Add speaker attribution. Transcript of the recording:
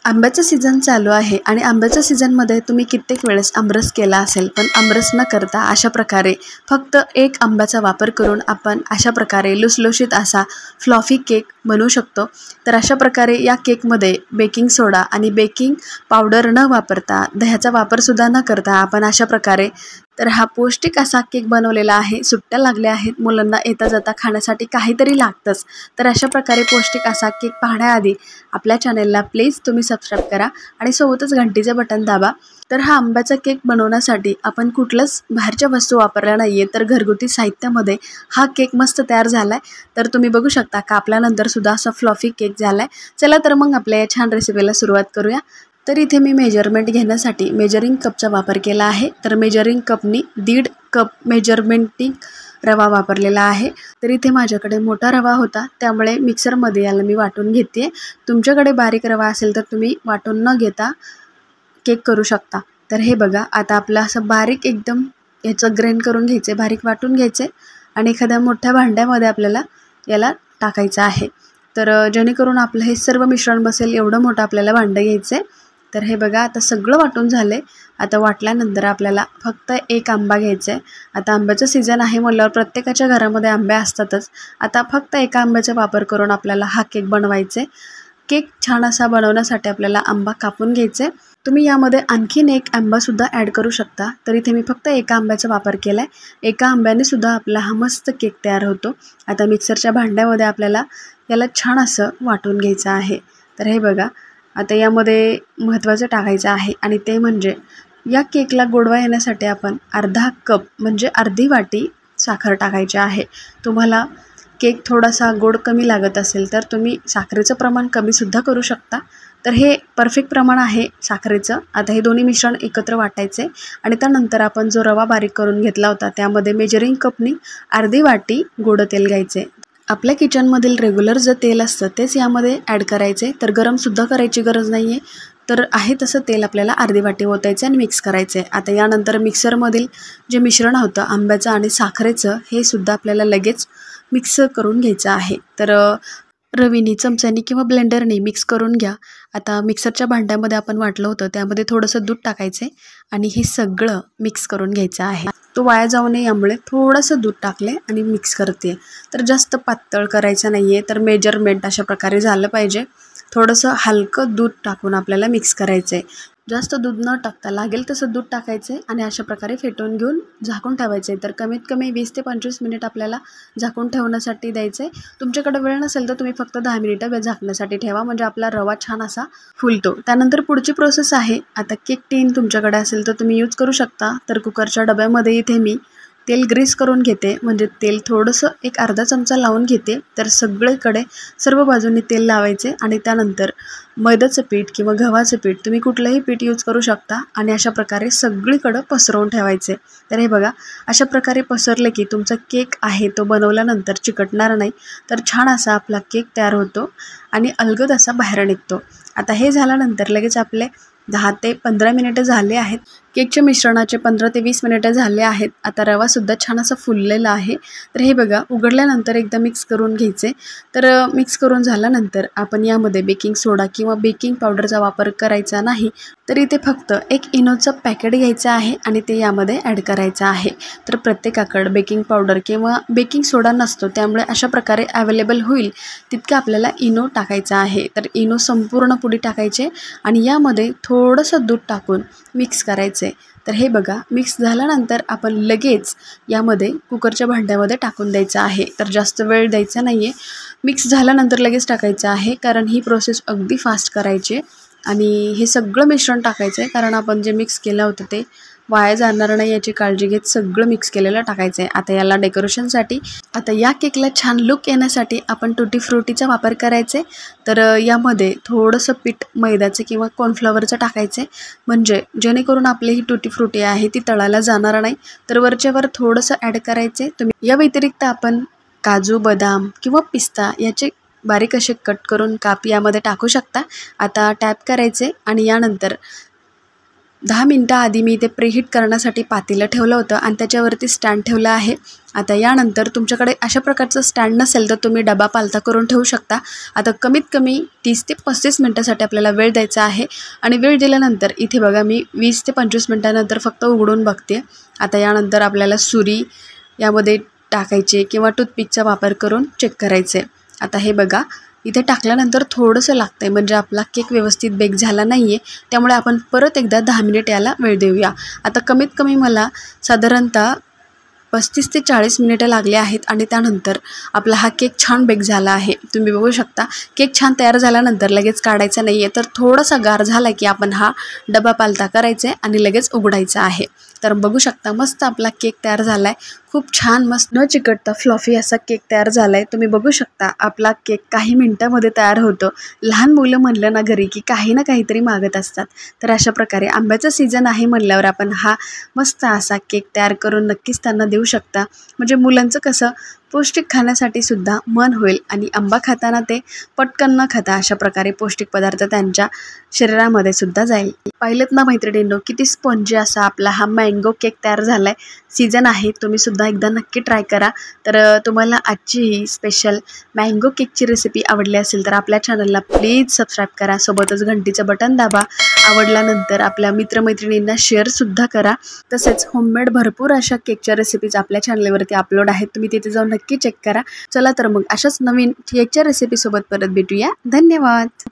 Speaker 1: आंब्याचा सीझन चालू आहे आणि आंब्याच्या सीझनमध्ये तुम्ही कित्येक वेळेस आमरस केला असेल, पण आमरस न करता अशा प्रकारे फक्त एक आंब्याचा वापर करून आपण अशा प्रकारे लुसलुशीत असा फ्लॉफी केक बनवू शकतो। तर अशा प्रकारे या केकमध्ये बेकिंग सोडा आणि बेकिंग पावडर न वापरता, दह्याचा वापरसुद्धा न करता आपण अशा प्रकारे तर हा पौष्टिक असा केक बनवलेला आहे। सुट्ट्या लागल्या आहेत, मुलांना येता जाता खाण्यासाठी काहीतरी लागतंच। तर अशा प्रकारे पौष्टिक असा केक पाहण्याआधी आपल्या चॅनलला प्लीज तुम्ही सबस्क्राईब करा आणि सोबतच घंटीचे बटन दाबा। तर हा आंब्याचा केक बनवण्यासाठी आपण कुठलंच बाहेरच्या वस्तू वापरल्या नाहीये, तर घरगुती साहित्यामध्ये हा केक मस्त तयार झालाय। तर तुम्ही बघू शकता कापल्यानंतर सुद्धा असा फ्लॉफी केक झालाय। चला तर मग आपल्या या छान रेसिपीला सुरुवात करूया। तर इथे मी मेजरमेंट घेण्यासाठी मेजरिंग कपचा वापर केला आहे। तर मेजरिंग कपनी 1.5 कप मेजरमेंटिंग रवा वापरलेला आहे। तर इथे माझ्याकडे मोठा रवा होता, त्यामुळे मिक्सरमध्ये याला मी वाटून घेते। तुमच्याकडे बारीक रवा असेल तर तुम्ही वाटून न घेता केक करू शकता। तर हे बघा, आता आपलं असं बारीक एकदम याचं ग्राइंड करून घ्यायचे, बारीक वाटून घ्यायचे आणि एखाद्या मोठ्या भांड्यामध्ये आपल्याला याला टाकायचं आहे। तर जेणेकरून आपलं हे सर्व मिश्रण बसेल एवढं मोठं आपल्याला भांडं घ्यायचं आहे। तर हे बघा, आता सगळं वाटून झाले। आता वाटल्यानंतर आपल्याला फक्त एक आंबा घ्यायचा आहे। आता आंब्याचं सीझन आहे म्हटल्यावर प्रत्येकाच्या घरामध्ये आंबे असतातच। आता फक्त एका आंब्याचा वापर करून आपल्याला हा केक बनवायचा आहे। केक छान असा बनवण्यासाठी आपल्याला आंबा कापून घ्यायचा आहे। तुम्ही यामध्ये आणखीन एक आंबासुद्धा ॲड करू शकता। तर इथे मी फक्त एका आंब्याचा वापर केला आहे। एका आंब्याने सुद्धा आपला हा मस्त केक तयार होतो। आता मिक्सरच्या भांड्यामध्ये आपल्याला याला छान असं वाटून घ्यायचं आहे। तर हे बघा, आता यामध्ये महत्त्वाचं टाकायचं आहे आणि ते म्हणजे या केकला गोडवा येण्यासाठी आपण अर्धा कप म्हणजे अर्धी वाटी साखर टाकायची आहे। तुम्हाला केक थोडासा गोड कमी लागत असेल तर तुम्ही साखरेचं प्रमाण कमीसुद्धा करू शकता। तर हे परफेक्ट प्रमाण आहे साखरेचं। आता हे दोन्ही मिश्रण एकत्र वाटायचे आणि त्यानंतर आपण जो रवा बारीक करून घेतला होता त्यामध्ये मेजरिंग कपनी अर्धी वाटी गोड तेल घ्यायचे। आपल्या किचनमधील रेग्युलर जे तेल असतं तेच यामध्ये ॲड करायचे। तर गरमसुद्धा करायची गरज नाही आहे। तर आहे तसं तेल आपल्याला अर्धी वाटी ओतायचं आणि मिक्स करायचं आहे। आता यानंतर मिक्सरमधील जे मिश्रण होतं आंब्याचं आणि साखरेचं हे सुद्धा आपल्याला लगेच मिक्स करून घ्यायचं आहे। तर रवीनी, चमच्यानी किंवा ब्लेंडरने मिक्स करून घ्या। आता मिक्सरच्या भांड्यामध्ये आपण वाटलं होतं त्यामध्ये थोडंसं दूध टाकायचं आणि हे सगळं मिक्स करून घ्यायचं आहे। तो वाया जाऊ नये यामुळे थोडंसं दूध टाकले आणि मिक्स करते। तर जास्त पातळ करायचं नाही आहे, तर मेजरमेंट अशा प्रकारे झालं पाहिजे। थोडंसं हलकं दूध टाकून आपल्याला मिक्स करायचं आहे। जास्त दूध न टाकता लागेल तसं दूध टाकायचं आणि अशा प्रकारे फेटून घेऊन झाकून ठेवायचं आहे। तर कमीत कमी 20 ते 25 मिनिट आपल्याला झाकून ठेवण्यासाठी द्यायचं आहे। तुमच्याकडे वेळ नसेल तर तुम्ही फक्त 10 मिनिटं झाकण्यासाठी ठेवा, म्हणजे आपला रवा छान असा फुलतो। त्यानंतर पुढची प्रोसेस आहे, आता केक टीन तुमच्याकडे असेल तर तुम्ही यूज करू शकता। तर कुकरच्या डब्यामध्ये इथे मी तेल ग्रीस करून घेते, म्हणजे तेल थोडंसं एक अर्धा चमचा लावून घेते। तर सगळीकडे सर्व बाजूंनी तेल लावायचे आणि त्यानंतर मैद्याचं पीठ किंवा गव्हाचं पीठ तुम्ही कुठलंही पीठ यूज करू शकता आणि अशा प्रकारे सगळीकडं पसरवून ठेवायचे। तर हे बघा, अशा प्रकारे पसरले की तुमचा केक आहे तो बनवल्यानंतर चिकटणार नाही। तर छान असा आपला केक तयार होतो आणि अलगद असा बाहेर निघतो। आता हे झाल्यानंतर लगेच आपले 10 ते 15 मिनिटं झाले आहेत। केकच्या मिश्रणाचे 15 ते 20 मिनिटं झाले आहेत। आता रवासुद्धा छान असा फुललेला आहे। तर हे बघा, उघडल्यानंतर एकदा मिक्स करून घ्यायचे। तर मिक्स करून झाल्यानंतर आपण यामध्ये बेकिंग सोडा किंवा बेकिंग पावडरचा वापर करायचा नाही। तर इथे फक्त एक इनोचं पॅकेट घ्यायचं आहे आणि ते यामध्ये ॲड करायचं आहे। तर प्रत्येकाकडे बेकिंग पावडर किंवा बेकिंग सोडा नसतो, त्यामुळे अशा प्रकारे अवेलेबल होईल तितकं आपल्याला इनो टाकायचा आहे। तर इनो संपूर्ण पुडी टाकायचे आणि यामध्ये थोडंसं दूध टाकून मिक्स करायचे। तर हे बघा, मिक्स झाल्यानंतर आपण लगेच यामध्ये कुकरच्या भांड्यामध्ये टाकून द्यायचं आहे। तर जास्त वेळ द्यायचा नाही आहे, मिक्स झाल्यानंतर लगेच टाकायचं आहे, कारण ही प्रोसेस अगदी फास्ट करायची आणि हे सगळं मिश्रण टाकायचं आहे, कारण आपण जे मिक्स केलं होतं ते वाया जाणार नाही याची काळजी घेत सगळं मिक्स केलेलं टाकायचं आहे। आता याला डेकोरेशनसाठी, आता या केकला छान लुक येण्यासाठी आपण टुटी फ्रुटीचा वापर करायचा आहे। तर यामध्ये थोडंसं पीठ मैद्याचं किंवा कॉर्नफ्लॉवरचं टाकायचं आहे, म्हणजे जेणेकरून आपली ही टुटी फ्रुटी आहे ती तळाला जाणार नाही। तर वरच्यावर थोडंसं ॲड करायचे तुम्ही। या व्यतिरिक्त आपण काजू, बदाम किंवा पिस्ता याचे बारीक असे कट करून काप यामध्ये टाकू शकता। आता टॅप करायचे आणि यानंतर 10 मिनटं आधी मी ते प्रीहीट करण्यासाठी पातेलं ठेवलं होतं आणि त्याच्यावरती स्टँड ठेवला आहे। आता यानंतर तुमच्याकडे अशा प्रकारचं स्टँड नसेल तर तुम्ही डबा पालथा करून ठेवू शकता। आता कमीत कमी 30 ते 35 मिनटासाठी आपल्याला वेळ द्यायचा आहे आणि वेळ दिल्यानंतर इथे बघा मी 20 ते 25 मिनटानंतर फक्त उघडून बघते। आता यानंतर आपल्याला सुरी यामध्ये टाकायचे किंवा टूथपिकचा वापर करून चेक करायचे। आता हे बघा इथे टाकल्यानंतर थोडंसं लागतंय म्हणजे आपला केक व्यवस्थित बेक झाला नाहीये, त्यामुळे आपण परत एकदा 10 मिनिट याला वेळ देऊया। आता कमीत कमी मला साधारणतः 35 ते 40 मिनिटं लागले आहेत आणि त्यानंतर आपला हा केक छान बेक झाला आहे। तुम्ही बघू शकता केक छान तयार झाल्यानंतर लगेच काढायचा नाहीये, तर थोडासा गार झाला की आपण हा डबा पालथा करायचा आहे आणि लगेच उघडायचा आहे। तर बघू शकता मस्त आपला केक तयार झालाय, खूप छान मस्त न चिकटता फ्लॉफी असा केक तयार झालाय। तुम्ही बघू शकता आपला केक काही मिनिटांमध्ये तयार होतो। लहान मुलं म्हणलं ना घरी की काही ना काहीतरी मागत असतात, तर अशा प्रकारे आंब्याचा सीझन आहे म्हणल्यावर आपण हा मस्त असा केक तयार करून नक्कीच त्यांना देऊ शकता। म्हणजे मुलांचं कसं पौष्टिक खाण्यासाठी सुद्धा मन होईल आणि आंबा खाताना ते पटकन न खाता अशा प्रकारे पौष्टिक पदार्थ त्यांच्या शरीरामध्ये सुद्धा जाईल। पाहिलेत ना मैत्रिणींनो किती स्पॉन्जी असा आपला हा मँगो केक तयार झालाय। सीझन आहे, तुम्ही सुद्धा एकदा नक्की ट्राय करा। तर तुम्हाला आजची ही स्पेशल मँगो केकची रेसिपी आवडली असेल तर आपल्या चॅनलला प्लीज सबस्क्राईब करा, सोबतच घंटीचं बटन दाबा। आवडल्यानंतर आपल्या मित्रमैत्रिणींना शेअर सुद्धा करा। तसेच होममेड भरपूर अशा केकच्या रेसिपीज आपल्या चॅनलवरती अपलोड आहेत, तुम्ही तिथे जाऊन नक्की चेक करा। चला तर मग अशाच नवीन केकच्या रेसिपी सोबत परत भेटूया। धन्यवाद।